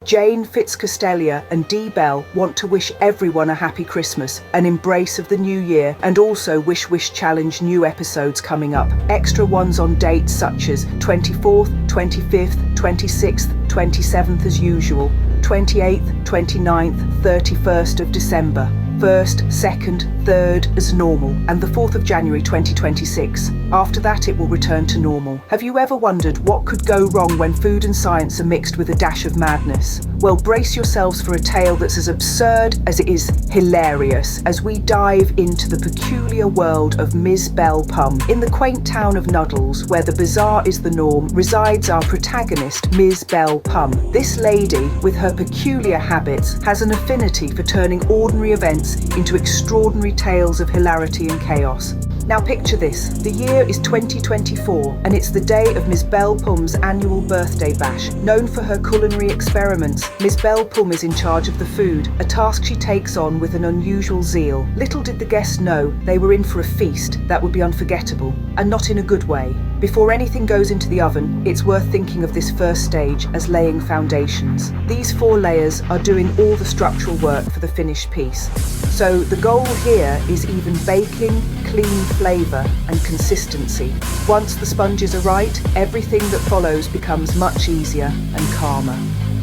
Jane Fitzcastelia and Dee Bell want to wish everyone a happy Christmas, an embrace of the new year, and also Wish Challenge new episodes coming up. Extra ones on dates such as 24th, 25th, 26th, 27th as usual, 28th, 29th, 31st of December, 1st, 2nd, 3rd as normal, and the 4th of January 2026. After that it will return to normal. Have you ever wondered what could go wrong when food and science are mixed with a dash of madness? Well, brace yourselves for a tale that's as absurd as it is hilarious as we dive into the peculiar world of Ms Bell Pum. In the quaint town of Nuddles, where the bizarre is the norm, resides our protagonist, Ms Bell Pum. This lady, with her peculiar habits, has an affinity for turning ordinary events into extraordinary tales of hilarity and chaos. Now picture this, the year is 2024 and it's the day of Ms Bell Pum's annual birthday bash. Known for her culinary experiments, Ms Bell Pum is in charge of the food, a task she takes on with an unusual zeal. Little did the guests know they were in for a feast that would be unforgettable, and not in a good way. Before anything goes into the oven, it's worth thinking of this first stage as laying foundations. These 4 layers are doing all the structural work for the finished piece. So the goal here is even baking, clean flavour and consistency. Once the sponges are right, everything that follows becomes much easier and calmer.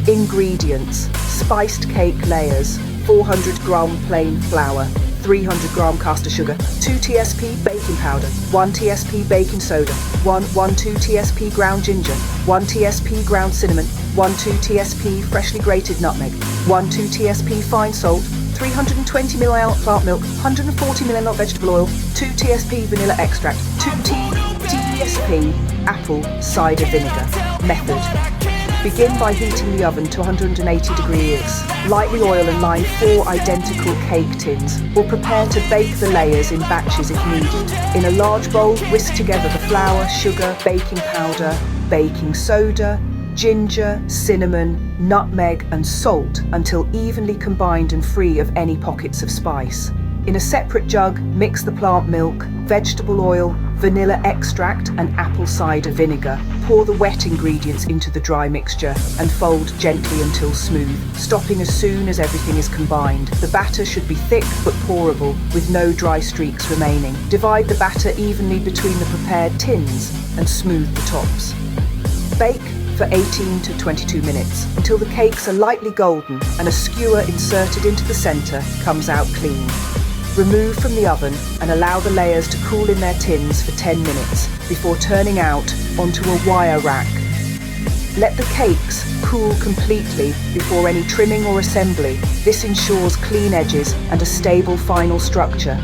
Ingredients: spiced cake layers, 400 gram plain flour, 300 gram caster sugar, 2 TSP baking powder, 1 TSP baking soda, 1 2 TSP ground ginger, 1 TSP ground cinnamon, 1 2 TSP freshly grated nutmeg, 1 2 TSP fine salt, 320 ml plant milk, 140 ml vegetable oil, 2 TSP vanilla extract, 2 TSP apple cider vinegar. Method: begin by heating the oven to 180 degrees. Lightly oil and line 4 identical cake tins, or prepare to bake the layers in batches if needed. In a large bowl, whisk together the flour, sugar, baking powder, baking soda, ginger, cinnamon, nutmeg and salt until evenly combined and free of any pockets of spice. In a separate jug, mix the plant milk, vegetable oil, vanilla extract and apple cider vinegar. Pour the wet ingredients into the dry mixture and fold gently until smooth, stopping as soon as everything is combined. The batter should be thick but pourable, with no dry streaks remaining. Divide the batter evenly between the prepared tins and smooth the tops. Bake for 18 to 22 minutes until the cakes are lightly golden and a skewer inserted into the centre comes out clean. Remove from the oven and allow the layers to cool in their tins for 10 minutes before turning out onto a wire rack. Let the cakes cool completely before any trimming or assembly. This ensures clean edges and a stable final structure.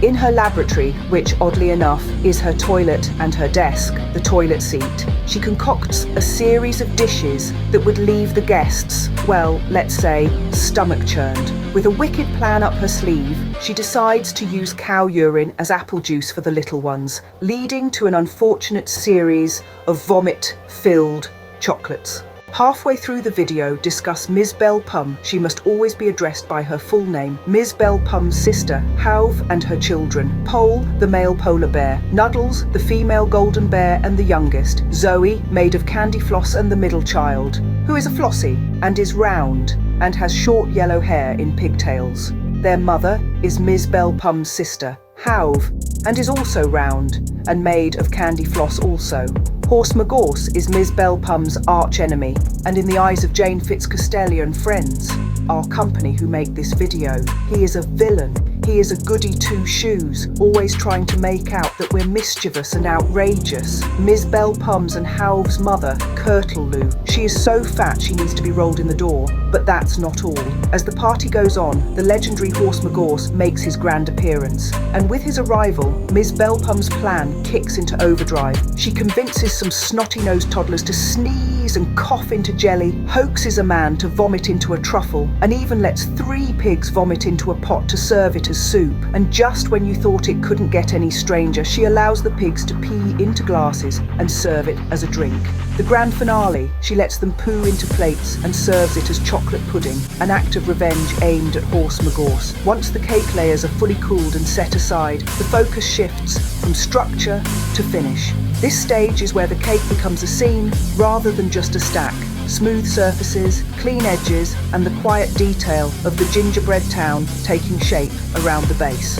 In her laboratory, which oddly enough is her toilet and her desk, the toilet seat, she concocts a series of dishes that would leave the guests, well, let's say, stomach churned. With a wicked plan up her sleeve, she decides to use cow urine as apple juice for the little ones, leading to an unfortunate series of vomit-filled chocolates. Halfway through the video, discuss Ms Bell Pum. She must always be addressed by her full name. Ms Bell Pum's sister, Hauve, and her children. Pole, the male polar bear. Nuddles, the female golden bear and the youngest. Zoe, made of candy floss and the middle child, who is a Flossie and is round and has short yellow hair in pigtails. Their mother is Ms Bell Pum's sister, Hauve, and is also round and made of candy floss also. Horse Magorse is Ms Bell Pum's arch enemy, and in the eyes of Jane Fitzcastelia and friends, our company who make this video, he is a villain. He is a goody two-shoes, always trying to make out that we're mischievous and outrageous. Ms Bell Pum's and Hauve's mother, Kirtleloo. She is so fat she needs to be rolled in the door, but that's not all. As the party goes on, the legendary Horse Magorse makes his grand appearance, and with his arrival, Ms Bell Pum's plan kicks into overdrive. She convinces some snotty-nosed toddlers to sneeze and cough into jelly, hoaxes a man to vomit into a truffle, and even lets 3 pigs vomit into a pot to serve it as soup. And just when you thought it couldn't get any stranger, she allows the pigs to pee into glasses and serve it as a drink. The grand finale, she lets them poo into plates and serves it as chocolate pudding, an act of revenge aimed at Horse Magorse. Once the cake layers are fully cooled and set aside, the focus shifts from structure to finish. This stage is where the cake becomes a scene rather than just a stack. smooth surfaces, clean edges, and the quiet detail of the gingerbread town taking shape around the base.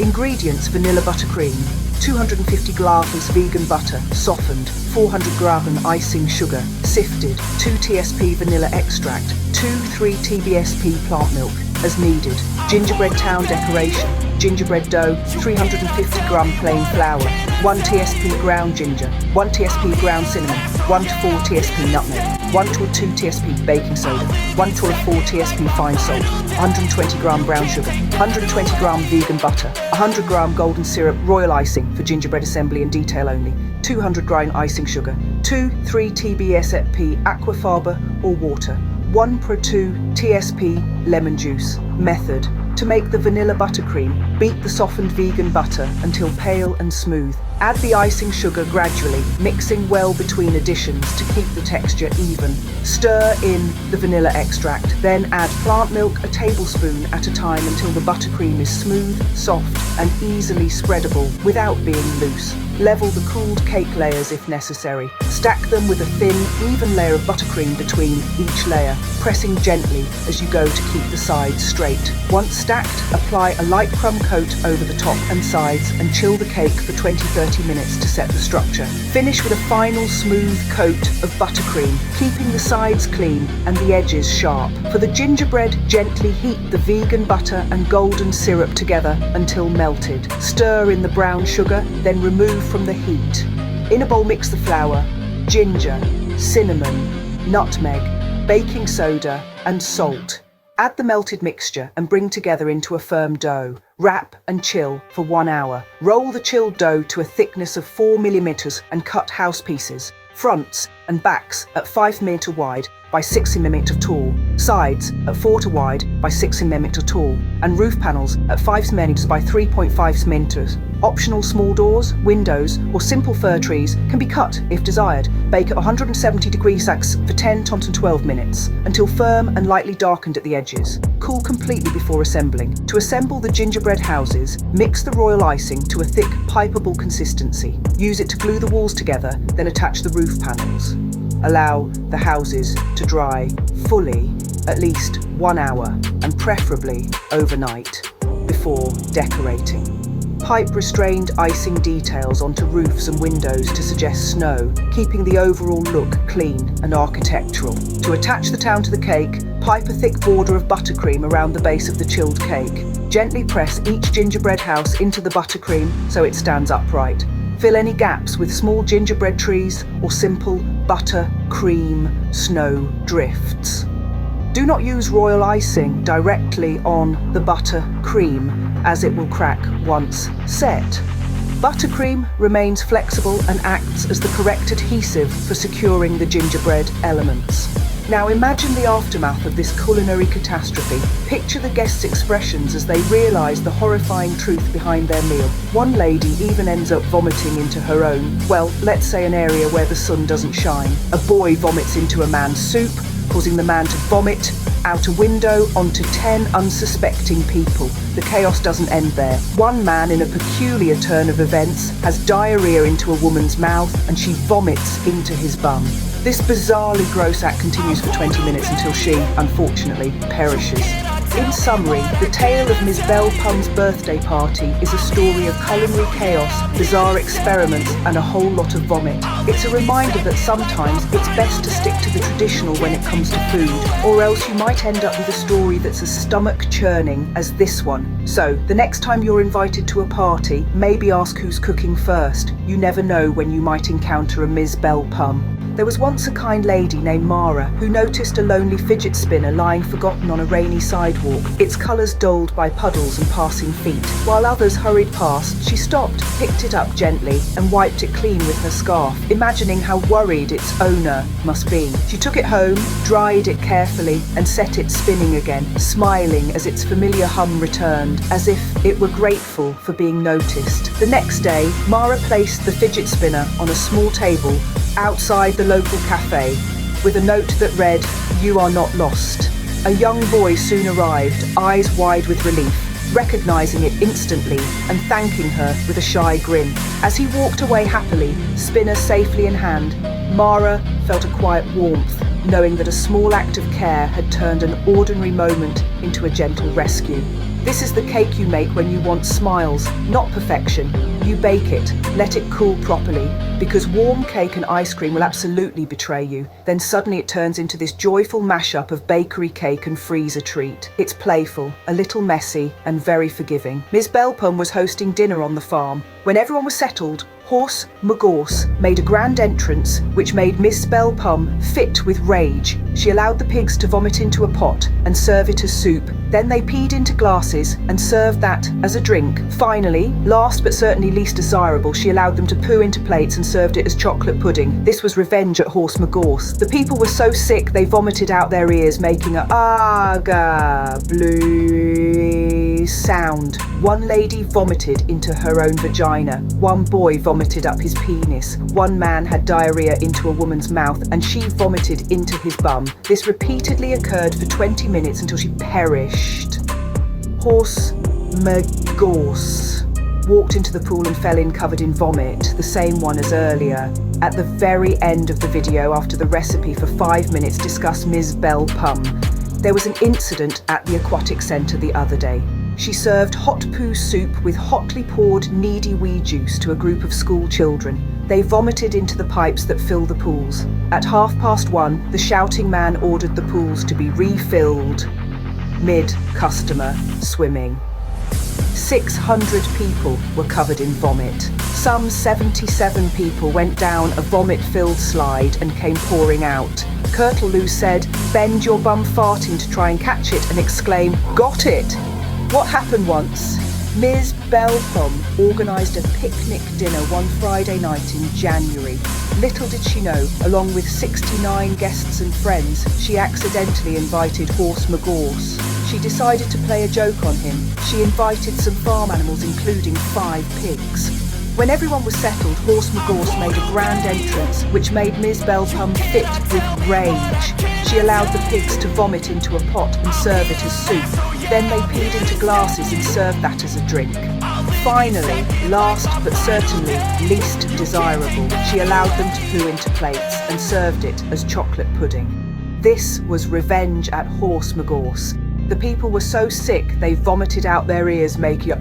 Ingredients: vanilla buttercream, 250 glasses vegan butter, softened, 400 gram icing sugar, sifted, 2 TSP vanilla extract, 2-3 TBSP plant milk, as needed. Gingerbread town decoration: gingerbread dough, 350 gram plain flour, 1 TSP ground ginger, 1 TSP ground cinnamon, 1 to 4 TSP nutmeg, 1 to 2 TSP baking soda, 1 to 4 TSP fine salt, 120 gram brown sugar, 120 gram vegan butter, 100 gram golden syrup royal icing for gingerbread assembly and detail only, 200 gram icing sugar, 2-3 TBSP aquafaba or water, 1 per 2 TSP lemon juice. Method: to make the vanilla buttercream, beat the softened vegan butter until pale and smooth. Add the icing sugar gradually, mixing well between additions to keep the texture even. Stir in the vanilla extract, then add plant milk a tablespoon at a time until the buttercream is smooth, soft, and easily spreadable without being loose. Level the cooled cake layers if necessary. Stack them with a thin, even layer of buttercream between each layer, pressing gently as you go to keep the sides straight. Once stacked, apply a light crumb coat over the top and sides and chill the cake for 20-30 minutes to set the structure. Finish with a final smooth coat of buttercream, keeping the sides clean and the edges sharp. For the gingerbread, gently heat the vegan butter and golden syrup together until melted. Stir in the brown sugar, then remove from the heat. In a bowl, mix the flour, ginger, cinnamon, nutmeg, baking soda, and salt. Add the melted mixture and bring together into a firm dough. Wrap and chill for 1 hour. Roll the chilled dough to a thickness of 4 millimeters and cut house pieces. Fronts and backs at 5 millimeter wide by 6 millimeter tall, sides at 4 wide by 6 millimeter tall, and roof panels at 5 millimeters by 3.5 millimeters. Optional small doors, windows, or simple fir trees can be cut if desired. Bake at 170 degrees Celsius for 10 to 12 minutes until firm and lightly darkened at the edges. Cool completely before assembling. To assemble the gingerbread houses, mix the royal icing to a thick, pipeable consistency. Use it to glue the walls together, then attach the roof panels. Allow the houses to dry fully at least 1 hour and preferably overnight before decorating. Pipe restrained icing details onto roofs and windows to suggest snow, keeping the overall look clean and architectural. To attach the town to the cake, pipe a thick border of buttercream around the base of the chilled cake. Gently press each gingerbread house into the buttercream so it stands upright. Fill any gaps with small gingerbread trees or simple butter, cream, snow drifts. Do not use royal icing directly on the butter cream as it will crack once set. Buttercream remains flexible and acts as the correct adhesive for securing the gingerbread elements. Now imagine the aftermath of this culinary catastrophe. Picture the guests' expressions as they realise the horrifying truth behind their meal. One lady even ends up vomiting into her own, well, let's say an area where the sun doesn't shine. A boy vomits into a man's soup, causing the man to vomit out a window onto 10 unsuspecting people. The chaos doesn't end there. One man, in a peculiar turn of events, has diarrhea into a woman's mouth and she vomits into his bum. This bizarrely gross act continues for 20 minutes until she, unfortunately, perishes. In summary, the tale of Ms Bell Pum's birthday party is a story of culinary chaos, bizarre experiments, and a whole lot of vomit. It's a reminder that sometimes it's best to stick to the traditional when it comes to food, or else you might end up with a story that's as stomach-churning as this one. So, the next time you're invited to a party, maybe ask who's cooking first. You never know when you might encounter a Ms Bell Pum. There was once a kind lady named Mara who noticed a lonely fidget spinner lying forgotten on a rainy sidewalk, its colours dulled by puddles and passing feet. While others hurried past, she stopped, picked it up gently and wiped it clean with her scarf, imagining how worried its owner must be. She took it home, dried it carefully and set it spinning again, smiling as its familiar hum returned, as if it were grateful for being noticed. The next day, Mara placed the fidget spinner on a small table outside the local cafe with a note that read, "You are not lost." A young boy soon arrived, eyes wide with relief, recognising it instantly and thanking her with a shy grin. As he walked away happily, spinner safely in hand, Mara felt a quiet warmth knowing that a small act of care had turned an ordinary moment into a gentle rescue. This is the cake you make when you want smiles, not perfection. You bake it, let it cool properly, because warm cake and ice cream will absolutely betray you. Then suddenly it turns into this joyful mashup of bakery cake and freezer treat. It's playful, a little messy, and very forgiving. Ms Bell Pum was hosting dinner on the farm. When everyone was settled, Horse Magorse made a grand entrance, which made Ms Bell Pum fit with rage. She allowed the pigs to vomit into a pot and serve it as soup. Then they peed into glasses and served that as a drink. Finally, last but certainly least desirable, she allowed them to poo into plates and served it as chocolate pudding. This was revenge at Horse Magorse. The people were so sick they vomited out their ears, making a aga blue sound. One lady vomited into her own vagina. One boy vomited up his penis. One man had diarrhea into a woman's mouth and she vomited into his bum. This repeatedly occurred for 20 minutes until she perished. Horse Magorse walked into the pool and fell in covered in vomit, the same one as earlier. At the very end of the video, after the recipe for 5 minutes discussed Ms Bell Pum, there was an incident at the aquatic centre the other day. She served hot poo soup with hotly poured needy wee juice to a group of school children. They vomited into the pipes that fill the pools. At 1:30, the shouting man ordered the pools to be refilled mid-customer swimming. 600 people were covered in vomit. Some 77 people went down a vomit-filled slide and came pouring out. Curtaloo said, "Bend your bum farting to try and catch it," and exclaim, "Got it!" What happened once? Ms Bell Pum organised a picnic dinner one Friday night in January. Little did she know, along with 69 guests and friends, she accidentally invited Horse Magorse. She decided to play a joke on him. She invited some farm animals, including 5 pigs. When everyone was settled, Horse Magorse made a grand entrance, which made Ms Bell Pum fit with rage. She allowed the pigs to vomit into a pot and serve it as soup. Then they peed into glasses and served that as a drink. Finally, last but certainly least desirable, she allowed them to poo into plates and served it as chocolate pudding. This was revenge at Horse Magorse. The people were so sick they vomited out their ears, making a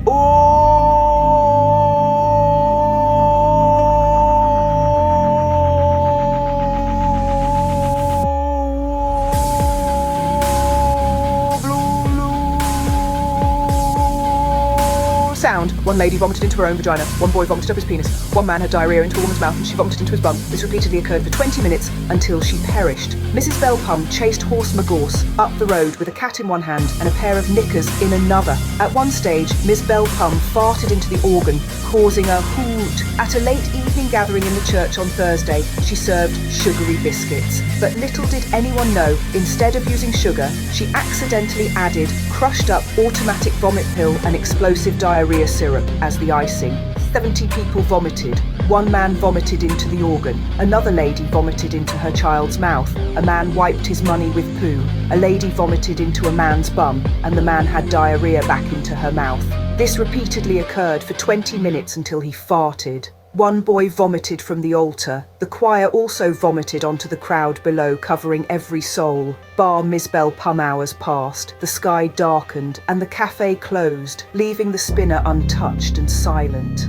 sound. One lady vomited into her own vagina. One boy vomited up his penis. One man had diarrhea into a woman's mouth and she vomited into his bum. This repeatedly occurred for 20 minutes until she perished. Mrs Bell Pum chased Horse Magorse up the road with a cat in one hand and a pair of knickers in another. At one stage, Ms Bell Pum farted into the organ, causing a hoot. At a late evening gathering in the church on Thursday, she served sugary biscuits. But little did anyone know, instead of using sugar, she accidentally added crushed up automatic vomit pill and explosive diarrhea syrup as the icing. 70 people vomited. One man vomited into the organ. Another lady vomited into her child's mouth. A man wiped his money with poo. A lady vomited into a man's bum, and the man had diarrhea back into her mouth. This repeatedly occurred for 20 minutes until he farted. One boy vomited from the altar. The choir also vomited onto the crowd below, covering every soul. Bar Ms Bell Pum hours passed, the sky darkened, and the cafe closed, leaving the spinner untouched and silent.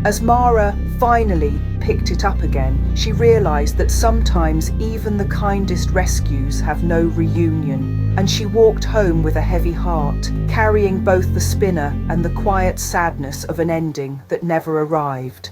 As Mara finally picked it up again, she realised that sometimes even the kindest rescues have no reunion, and she walked home with a heavy heart, carrying both the spinner and the quiet sadness of an ending that never arrived.